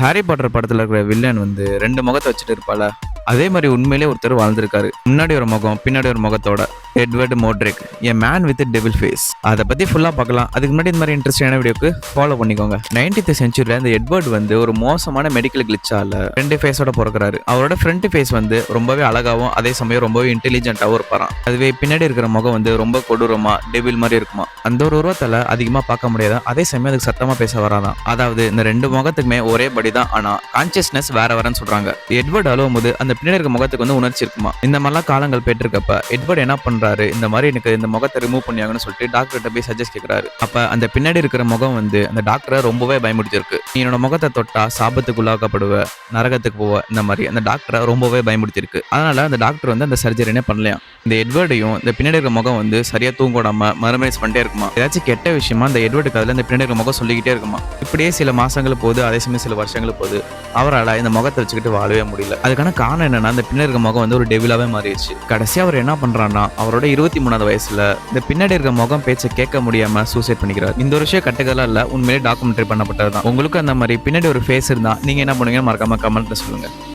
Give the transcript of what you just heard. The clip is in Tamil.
ஹாரி பாட்டர் படத்துல இருக்கிற வில்லன் வந்து 2 முகத்தை வச்சுட்டு இருப்பாள, அதே மாதிரி உண்மையிலேயே ஒருத்தர் வாழ்ந்திருக்காரு. முன்னாடி ஒரு முகம், பின்னாடி ஒரு முகத்தோட. Edward Mordrake, a man with devil face. அதை பத்தி ஃபுல்லா பார்க்கலாம். அதுக்கு முன்னாடி இந்த மாதிரி இன்ட்ரெஸ்டான வீடியோக்கு ஃபாலோ பண்ணிக்கோங்க. 19th செஞ்சுரியில இந்த எட்வர்ட் வந்து ஒரு மோசமான மெடிக்கல் கிளிச்சால 2 ஃபேஸோட பிறக்கிறாரு. அவரோட ஃப்ரண்ட் ஃபேஸ் வந்து ரொம்பவே அழகாவும் அதே சமயம் ரொம்பவே இன்டெலிஜென்ட்டாவும் இருப்பாராம். அதுவே பின்னாடி இருக்கிற முகம் வந்து ரொம்ப கொடூரமா டெவில் மாதிரி இருக்குமா. அந்த ஒரு உருவத்தால அதிகமா பார்க்க முடியாது, அதே சமயம் அதுக்கு சத்தமா பேச வராதான். அதாவது இந்த 2 முகத்துக்குமே ஒரே படி தான், ஆனா கான்சியஸ்னஸ் வேற வரன்னு சொல்றாங்க. எட்வர்ட் அழுவும் போது அந்த பின்னாடி இருக்க முகத்துக்கு வந்து உணர்ச்சி இருக்குமா. இந்த மாதிரிலாம் காலங்கள் போயிட்டு எட்வர்ட் என்ன பண்றாரு, இந்த மாதிரி எனக்கு இந்த முகத்தை ரிமூவ் பண்ணியாங்கன்னு சொல்லிட்டு டாக்டர்கிட்ட போய் சஜஸ்ட் கேட்கிறாரு. அப்ப அந்த பின்னாடி இருக்கிற முகம் வந்து அந்த டாக்டரை ரொம்பவே பயமுறுத்திருக்கு. நீ என்னோட முகத்தை தொட்டா சாபத்துக்குள்ளாக்கப்படுவ, நரகத்துக்கு போவ, இந்த மாதிரி அந்த டாக்டரை ரொம்பவே பயமுறுத்திருக்கு. அதனால அந்த டாக்டர் வந்து அந்த சர்ஜரினே பண்ணலையா. இந்த எட்வர்டையும் இந்த பின்னாடி இருக்கிற முகம் வந்து சரியா தூங்கோடாம மறுமனைஸ் பண்ணிட்டே இருக்குமா. ஏதாச்சும் கெட்ட விஷயமா அந்த எட்வர்டுக்கு அதுல இந்த பின்னாடி இருக்கிற முகம் சொல்லிக்கிட்டே இருக்குமா. இப்படியே சில மாசங்கள் போகுது, அதே சமயம் சில வருஷங்கள் போகுது. அவரால் இந்த முகத்தை வச்சுக்கிட்டு வாழவே முடியல. அதுக்கான காரணம் என்னன்னா, அந்த பின்னாடி இருக்க முகம் வந்து ஒரு டெவிலாவே மாறிடுச்சு. கடைசியா அவர் என்ன பண்றான்னா, அவரோட 23வது வயசுல இந்த பின்னாடி இருக்க முகம் பேச்சை கேட்க முடியாம சூசைட் பண்ணிக்கிறார். இந்த ஒரு விஷயம் கட்டுக்கெல்லாம் இல்ல, உண்மையிலே டாக்குமெண்ட்ரி பண்ணப்பட்டதுதான். உங்களுக்கு அந்த மாதிரி பின்னாடி ஒரு ஃபேஸ் இருந்தா நீங்க என்ன பண்ணுவீங்கன்னு மறக்காம கமெண்ட்ல சொல்லுங்க.